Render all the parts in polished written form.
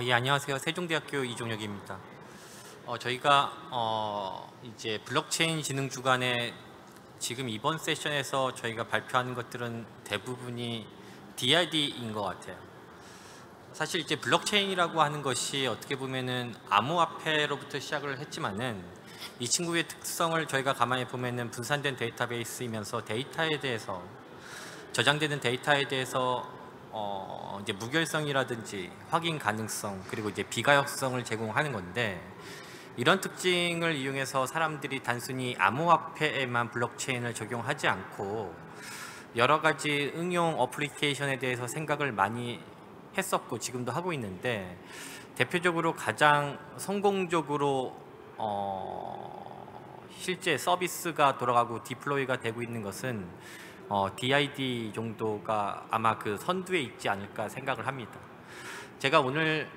예, 안녕하세요. 세종대학교 이종혁입니다. 저희가 이제 블록체인 진흥 주간에 지금 이번 세션에서 저희가 발표하는 것들은 대부분이 DRD인 것 같아요. 사실 이제 블록체인이라고 하는 것이 어떻게 보면은 암호화폐로부터 시작을 했지만은 이 친구의 특성을 저희가 가만히 보면은 분산된 데이터베이스이면서 데이터에 대해서 저장되는 데이터에 대해서 이제 무결성이라든지 확인 가능성 그리고 이제 비가역성을 제공하는 건데, 이런 특징을 이용해서 사람들이 단순히 암호화폐에만 블록체인을 적용하지 않고 여러 가지 응용 어플리케이션에 대해서 생각을 많이 했었고 지금도 하고 있는데, 대표적으로 가장 성공적으로 실제 서비스가 돌아가고 디플로이가 되고 있는 것은 DID 정도가 아마 그 선두에 있지 않을까 생각을 합니다. 제가 오늘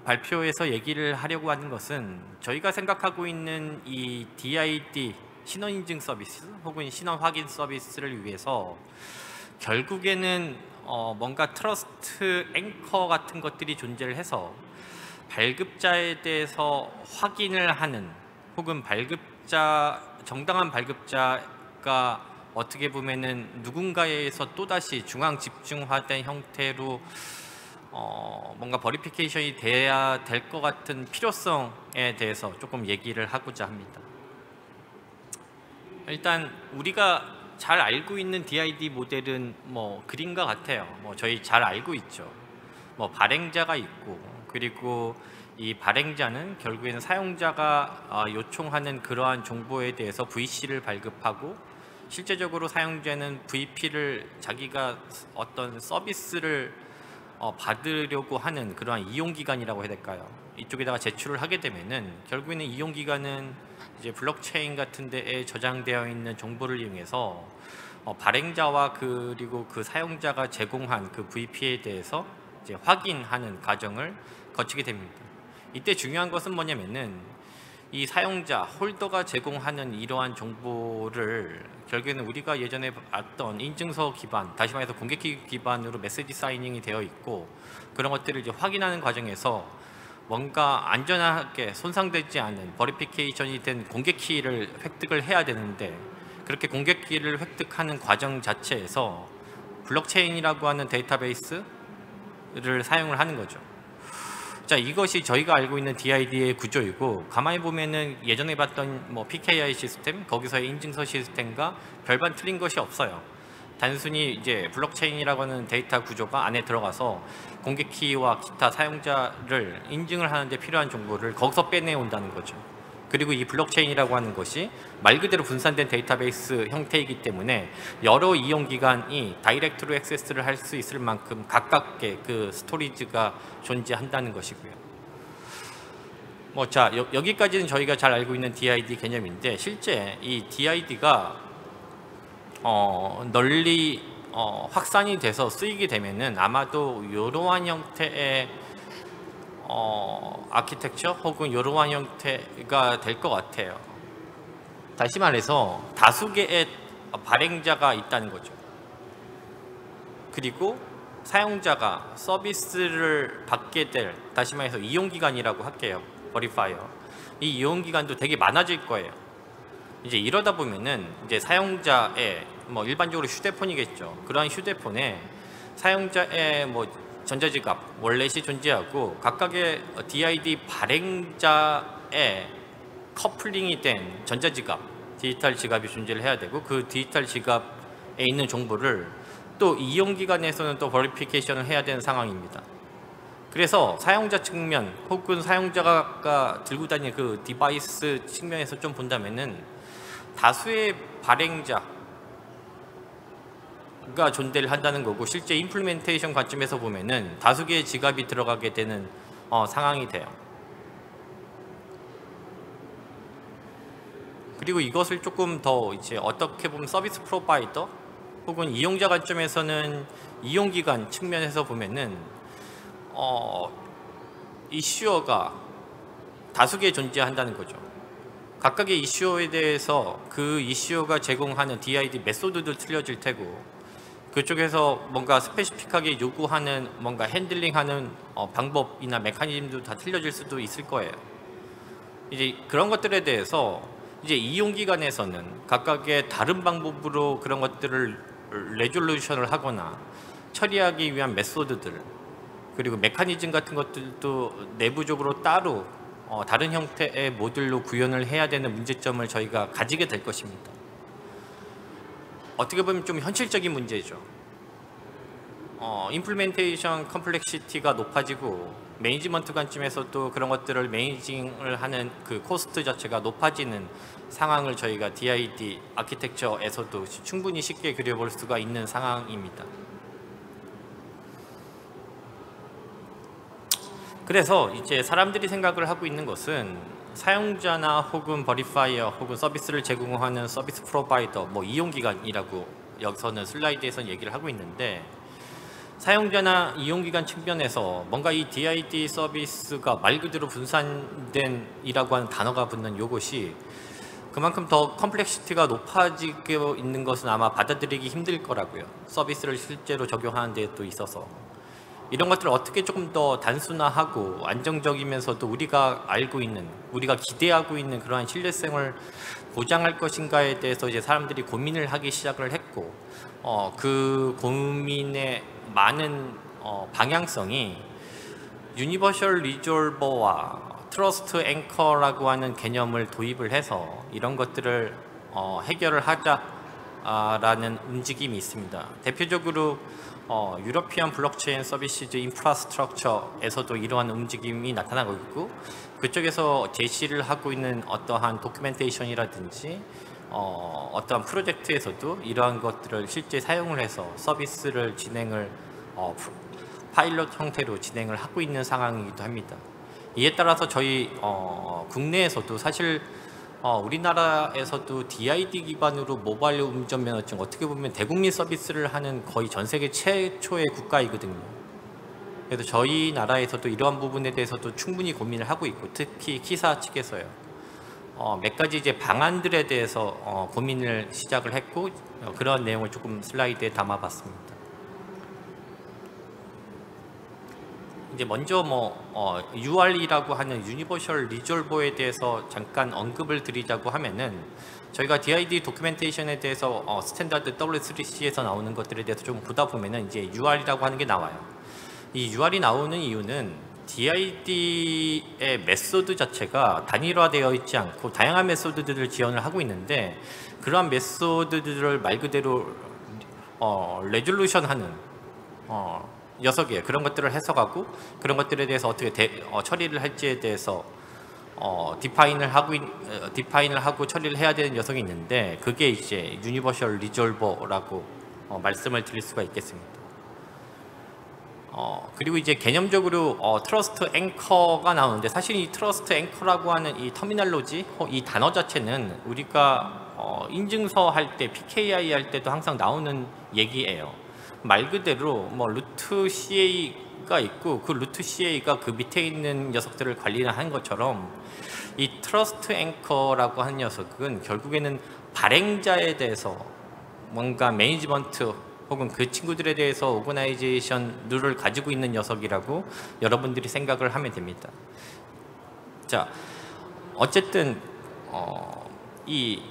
발표에서 얘기를 하려고 하는 것은 저희가 생각하고 있는 이 DID 신원인증 서비스 혹은 신원 확인 서비스를 위해서 결국에는 뭔가 트러스트 앵커 같은 것들이 존재를 해서 발급자에 대해서 확인을 하는, 혹은 정당한 발급자가 어떻게 보면은 누군가에서 또다시 중앙 집중화된 형태로 뭔가 버리피케이션이 돼야 될 것 같은 필요성에 대해서 조금 얘기를 하고자 합니다. 일단 우리가 잘 알고 있는 DID 모델은 그림과 같아요. 저희 잘 알고 있죠. 발행자가 있고, 그리고 이 발행자는 결국에는 사용자가 요청하는 그러한 정보에 대해서 VC를 발급하고, 실제적으로 사용자는 VP를 자기가 어떤 서비스를 받으려고 하는 그러한 이용기간이라고 해야 될까요? 이쪽에다가 제출을 하게 되면은 결국에는 이용기간은 이제 블록체인 같은 데에 저장되어 있는 정보를 이용해서 발행자와 그리고 그 사용자가 제공한 그 VP에 대해서 이제 확인하는 과정을 거치게 됩니다. 이때 중요한 것은 뭐냐면은 이 사용자, 홀더가 제공하는 이러한 정보를 결국에는 우리가 예전에 봤던 인증서 기반, 다시 말해서 공개키 기반으로 메시지 사이닝이 되어 있고, 그런 것들을 이제 확인하는 과정에서 뭔가 안전하게 손상되지 않은 버리피케이션이 된 공개키를 획득을 해야 되는데, 그렇게 공개키를 획득하는 과정 자체에서 블록체인이라고 하는 데이터베이스를 사용을 하는 거죠. 자, 이것이 저희가 알고 있는 DID의 구조이고, 가만히 보면은 예전에 봤던 PKI 시스템, 거기서의 인증서 시스템과 별반 틀린 것이 없어요. 단순히 이제 블록체인이라고 하는 데이터 구조가 안에 들어가서 공개키와 기타 사용자를 인증을 하는데 필요한 정보를 거기서 빼내온다는 거죠. 그리고 이 블록체인이라고 하는 것이 말 그대로 분산된 데이터베이스 형태이기 때문에 여러 이용기관이 다이렉트로 액세스를 할 수 있을 만큼 가깝게 그 스토리지가 존재한다는 것이고요. 자, 여기까지는 저희가 잘 알고 있는 DID 개념인데, 실제 이 DID가 널리 확산이 돼서 쓰이게 되면은 아마도 이러한 형태의 아키텍처 혹은 이러한 형태가 될 것 같아요. 다시 말해서 다수개의 발행자가 있다는 거죠. 그리고 사용자가 서비스를 받게 될, 다시 말해서 이용기간이라고 할게요. 버리파이어. 이 이용기간도 되게 많아질 거예요. 이제 이러다 보면은 이제 사용자의 일반적으로 휴대폰이겠죠. 그러한 휴대폰에 사용자의 전자지갑, 월렛이 존재하고, 각각의 DID 발행자의 커플링이 된 전자지갑, 디지털 지갑이 존재를 해야 되고, 그 디지털 지갑에 있는 정보를 또 이용기관에서는 또 버리피케이션을 해야 되는 상황입니다. 그래서 사용자 측면 혹은 사용자가 들고 다니는 그 디바이스 측면에서 좀 본다면은 다수의 발행자가 존재를 한다는 거고, 실제 임플리멘테이션 관점에서 보면은 다수개의 지갑이 들어가게 되는 상황이 돼요. 그리고 이것을 조금 더 이제 어떻게 보면 서비스 프로바이더 혹은 이용자 관점에서는 이용기관 측면에서 보면은 이슈어가 다수개 존재한다는 거죠. 각각의 이슈어에 대해서 그 이슈어가 제공하는 DID 메소드도 틀려질 테고, 그쪽에서 뭔가 스페시픽하게 요구하는 뭔가 핸들링하는 방법이나 메커니즘도 다 틀려질 수도 있을 거예요. 이제 그런 것들에 대해서 이제 이용기관에서는 각각의 다른 방법으로 그런 것들을 레졸루션을 하거나 처리하기 위한 메소드들, 그리고 메커니즘 같은 것들도 내부적으로 따로 다른 형태의 모듈로 구현을 해야 되는 문제점을 저희가 가지게 될 것입니다. 어떻게 보면 좀 현실적인 문제죠. 임플리멘테이션 컴플렉시티가 높아지고 매니지먼트 관점에서도 그런 것들을 매니징을 하는 그 코스트 자체가 높아지는 상황을 저희가 DID 아키텍처에서도 충분히 쉽게 그려볼 수가 있는 상황입니다. 그래서 이제 사람들이 생각을 하고 있는 것은 사용자나 혹은 버리파이어 혹은 서비스를 제공하는 서비스 프로바이더, 뭐 이용기관이라고 여기서는 슬라이드에서는 얘기를 하고 있는데, 사용자나 이용기관 측면에서 뭔가 이 DID 서비스가 말 그대로 분산된 이라고 하는 단어가 붙는 요것이 그만큼 더 컴플렉시티가 높아지고 있는 것은 아마 받아들이기 힘들 거라고요. 서비스를 실제로 적용하는 데 또 있어서 이런 것들을 어떻게 조금 더 단순화하고 안정적이면서도 우리가 알고 있는, 우리가 기대하고 있는 그러한 신뢰성을 보장할 것인가에 대해서 이제 사람들이 고민을 하기 시작을 했고, 그 고민의 많은 방향성이 유니버셜 리졸버와 트러스트 앵커라고 하는 개념을 도입을 해서 이런 것들을 해결을 하자라는 움직임이 있습니다. 대표적으로 유러피안 블록체인 서비스즈 인프라스트럭처에서도 이러한 움직임이 나타나고 있고, 그쪽에서 제시를 하고 있는 어떠한 도큐멘테이션이라든지 어떠한 프로젝트에서도 이러한 것들을 실제 사용을 해서 서비스를 진행을 파일럿 형태로 진행을 하고 있는 상황이기도 합니다. 이에 따라서 저희 국내에서도 사실 우리나라에서도 DID 기반으로 모바일 운전면허증, 어떻게 보면 대국민 서비스를 하는 거의 전 세계 최초의 국가이거든요. 그래서 저희 나라에서도 이러한 부분에 대해서도 충분히 고민을 하고 있고, 특히 키사 측에서요. 몇 가지 이제 방안들에 대해서 고민을 시작을 했고, 그런 내용을 조금 슬라이드에 담아봤습니다. 이제 먼저 UR이라고 하는 유니버셜 리졸버에 대해서 잠깐 언급을 드리자고 하면은, 저희가 DID 도큐멘테이션에 대해서 스탠다드 W3C에서 나오는 것들에 대해서 좀 보다 보면은 이제 UR이라고 하는 게 나와요. 이 UR이 나오는 이유는 DID의 메소드 자체가 단일화되어 있지 않고 다양한 메소드들을 지원을 하고 있는데, 그러한 메소드들을 말 그대로 레졸루션하는 녀석이에요. 그런 것들을 해석하고 그런 것들에 대해서 어떻게 처리를 할지에 대해서 디파인을 하고 처리를 해야 되는 녀석이 있는데, 그게 이제 유니버셜 리졸버라고 말씀을 드릴 수가 있겠습니다. 그리고 이제 개념적으로 트러스트 앵커가 나오는데, 사실 이 트러스트 앵커라고 하는 이 터미널로지, 이 단어 자체는 우리가 인증서 할 때, PKI 할 때도 항상 나오는 얘기예요. 말 그대로 루트 CA가 있고, 그 루트 CA가 그 밑에 있는 녀석들을 관리를 하는 것처럼, 이 트러스트 앵커라고 하는 녀석은 결국에는 발행자에 대해서 뭔가 매니지먼트 혹은 그 친구들에 대해서 오거나이제이션 룰을 가지고 있는 녀석이라고 여러분들이 생각을 하면 됩니다. 자, 어쨌든 이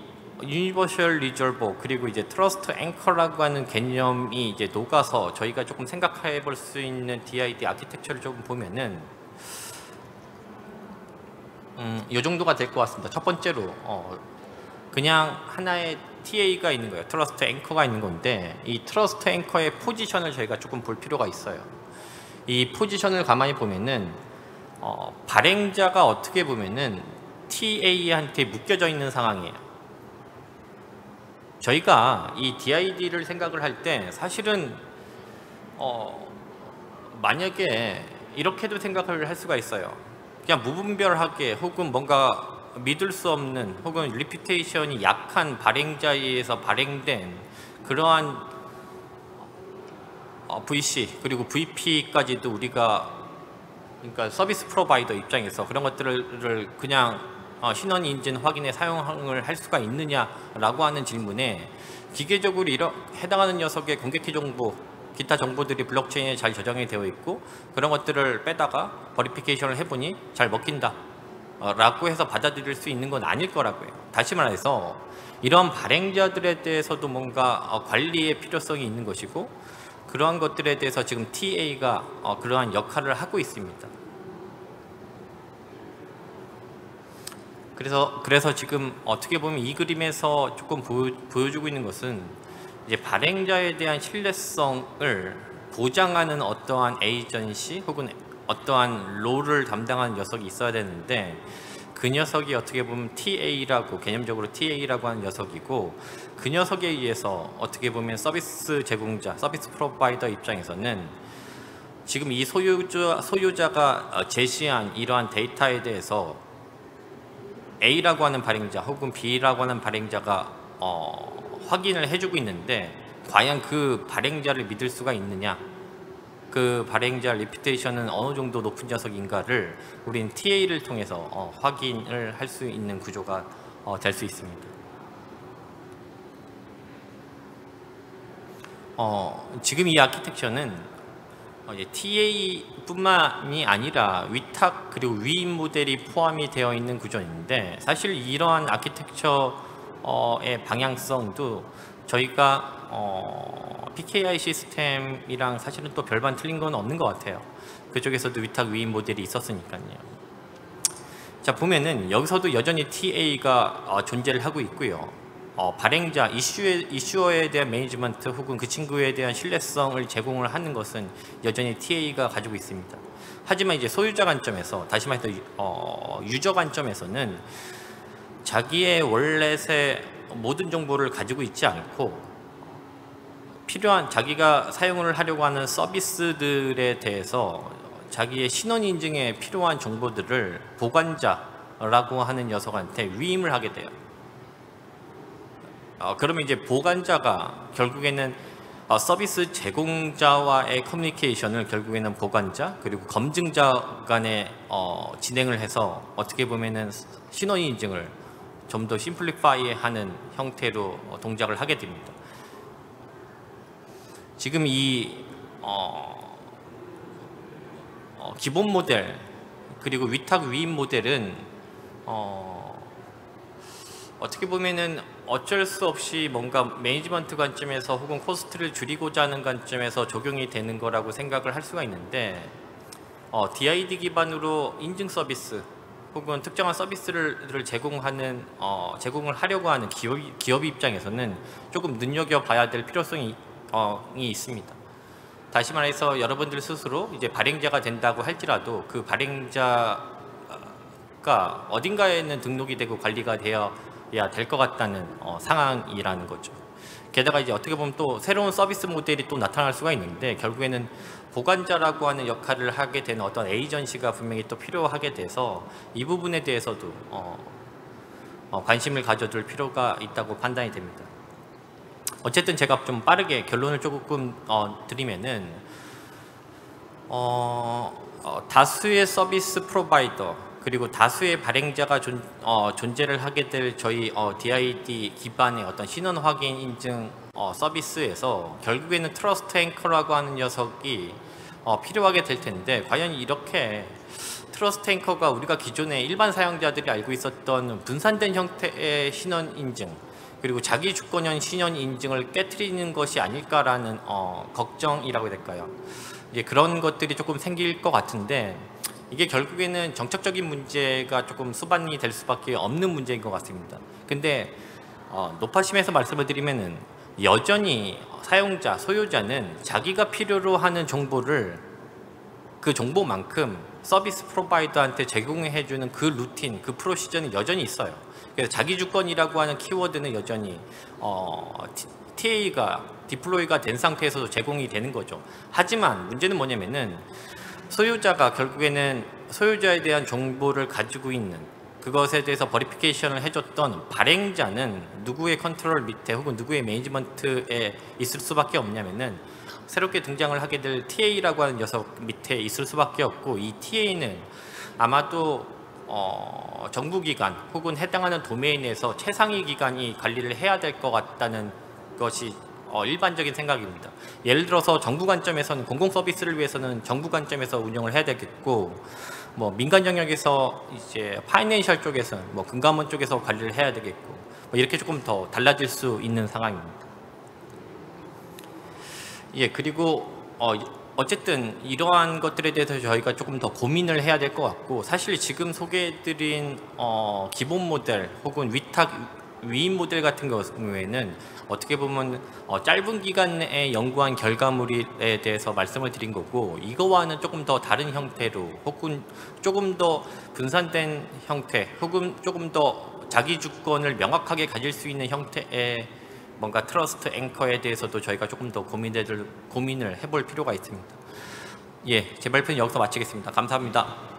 유니버셜 리졸버 그리고 이제 트러스트 앵커라고 하는 개념이 이제 녹아서 저희가 조금 생각해 볼 수 있는 DID 아키텍처를 조금 보면은 이 정도가 될 것 같습니다. 첫 번째로 그냥 하나의 TA가 있는 거예요. 트러스트 앵커가 있는 건데, 이 트러스트 앵커의 포지션을 저희가 조금 볼 필요가 있어요. 이 포지션을 가만히 보면은 발행자가 어떻게 보면은 TA한테 묶여져 있는 상황이에요. 저희가 이 DID를 생각을 할 때 사실은 만약에 이렇게도 생각을 할 수가 있어요. 그냥 무분별하게 혹은 뭔가 믿을 수 없는 혹은 리퓨테이션이 약한 발행자에 의해서 발행된 그러한 VC 그리고 VP까지도 우리가, 그러니까 서비스 프로바이더 입장에서 그런 것들을 그냥 신원 인증 확인에 사용을 할 수가 있느냐라고 하는 질문에 기계적으로 해당하는 녀석의 공개키 정보, 기타 정보들이 블록체인에 잘 저장이 되어 있고 그런 것들을 빼다가 버리피케이션을 해보니 잘 먹힌다 라고 해서 받아들일 수 있는 건 아닐 거라고요. 다시 말해서 이런 발행자들에 대해서도 뭔가 관리의 필요성이 있는 것이고 그러한 것들에 대해서 지금 TA가 그러한 역할을 하고 있습니다. 그래서 지금 어떻게 보면 이 그림에서 조금 보여주고 있는 것은 이제 발행자에 대한 신뢰성을 보장하는 어떠한 에이전시 혹은 어떠한 롤을 담당하는 녀석이 있어야 되는데 그 녀석이 어떻게 보면 TA라고 개념적으로 TA라고 하는 녀석이고 그 녀석에 의해서 어떻게 보면 서비스 제공자, 서비스 프로바이더 입장에서는 지금 이 소유자가 제시한 이러한 데이터에 대해서 A라고 하는 발행자 혹은 B라고 하는 발행자가 확인을 해주고 있는데 과연 그 발행자를 믿을 수가 있느냐, 그 발행자 리피테이션은 어느 정도 높은 녀석인가를 우린 TA를 통해서 확인을 할 수 있는 구조가 될 수 있습니다. 지금 이 아키텍처는 TA뿐만이 아니라 위탁 그리고 위임 모델이 포함이 되어 있는 구조인데 사실 이러한 아키텍처의 방향성도 저희가 PKI 시스템이랑 사실은 또 별반 틀린 건 없는 것 같아요. 그쪽에서도 위탁 위임 모델이 있었으니까요. 자, 보면은 여기서도 여전히 TA가 존재를 하고 있고요. 발행자, 이슈어에 대한 매니지먼트 혹은 그 친구에 대한 신뢰성을 제공을 하는 것은 여전히 TA가 가지고 있습니다. 하지만 이제 소유자 관점에서, 다시 말해서 유저 관점에서는 자기의 월렛의 모든 정보를 가지고 있지 않고 필요한 자기가 사용을 하려고 하는 서비스들에 대해서 자기의 신원 인증에 필요한 정보들을 보관자라고 하는 녀석한테 위임을 하게 돼요. 그러면 이제 보관자가 결국에는 서비스 제공자와의 커뮤니케이션을 결국에는 보관자 그리고 검증자 간에 진행을 해서 어떻게 보면은 신원 인증을 좀 더 심플리파이하는 형태로 동작을 하게 됩니다. 지금 이 기본 모델 그리고 위탁 위임 모델은 어떻게 보면은 어쩔 수 없이 뭔가 매니지먼트 관점에서 혹은 코스트를 줄이고자 하는 관점에서 적용이 되는 거라고 생각을 할 수가 있는데 DID 기반으로 인증 서비스 혹은 특정한 서비스를 제공을 하려고 하는 기업 입장에서는 조금 눈여겨봐야 될 필요성이 있습니다. 다시 말해서 여러분들 스스로 이제 발행자가 된다고 할지라도 그 발행자가 어딘가에는 등록이 되고 관리가 되어야 될 것 같다는 상황이라는 거죠. 게다가 이제 어떻게 보면 또 새로운 서비스 모델이 또 나타날 수가 있는데 결국에는 보관자라고 하는 역할을 하게 되는 어떤 에이전시가 분명히 또 필요하게 돼서 이 부분에 대해서도 관심을 가져둘 필요가 있다고 판단이 됩니다. 어쨌든 제가 좀 빠르게 결론을 조금 드리면은 다수의 서비스 프로바이더 그리고 다수의 발행자가 존재를 하게 될 저희 DID 기반의 어떤 신원 확인 인증 서비스에서 결국에는 트러스트 앵커라고 하는 녀석이 필요하게 될 텐데 과연 이렇게 트러스트 앵커가 우리가 기존에 일반 사용자들이 알고 있었던 분산된 형태의 신원 인증 그리고 자기 주권형 신원 인증을 깨트리는 것이 아닐까라는 걱정이라고 해야 될까요? 이제 그런 것들이 조금 생길 것 같은데 이게 결국에는 정책적인 문제가 조금 수반이 될 수밖에 없는 문제인 것 같습니다. 근데 노파심에서 말씀을 드리면은 여전히 사용자, 소유자는 자기가 필요로 하는 정보를 그 정보만큼 서비스 프로바이더한테 제공해주는 그 루틴, 그 프로시저는 여전히 있어요. 그래서 자기 주권이라고 하는 키워드는 여전히 TA가 디플로이가 된 상태에서도 제공이 되는 거죠. 하지만 문제는 뭐냐면은 소유자가 결국에는 소유자에 대한 정보를 가지고 있는 그것에 대해서 버리피케이션을 해줬던 발행자는 누구의 컨트롤 밑에 혹은 누구의 매니지먼트에 있을 수밖에 없냐면은 새롭게 등장을 하게 될 TA라고 하는 녀석 밑에 있을 수밖에 없고 이 TA는 아마도 정부기관 혹은 해당하는 도메인에서 최상위 기관이 관리를 해야 될 것 같다는 것이 일반적인 생각입니다. 예를 들어서 정부 관점에서는 공공 서비스를 위해서는 정부 관점에서 운영을 해야 되겠고, 뭐 민간 영역에서 이제 파이낸셜 쪽에서는 뭐 금감원 쪽에서 관리를 해야 되겠고, 뭐 이렇게 조금 더 달라질 수 있는 상황입니다. 예, 그리고 어쨌든 이러한 것들에 대해서 저희가 조금 더 고민을 해야 될 것 같고, 사실 지금 소개해드린 기본 모델 혹은 위임 모델 같은 경우에는 어떻게 보면 짧은 기간에 연구한 결과물에 대해서 말씀을 드린 거고, 이거와는 조금 더 다른 형태로 혹은 조금 더 분산된 형태 혹은 조금 더 자기 주권을 명확하게 가질 수 있는 형태의 뭔가 트러스트 앵커에 대해서도 저희가 조금 더 고민을 해볼 필요가 있습니다. 예, 제 발표는 여기서 마치겠습니다. 감사합니다.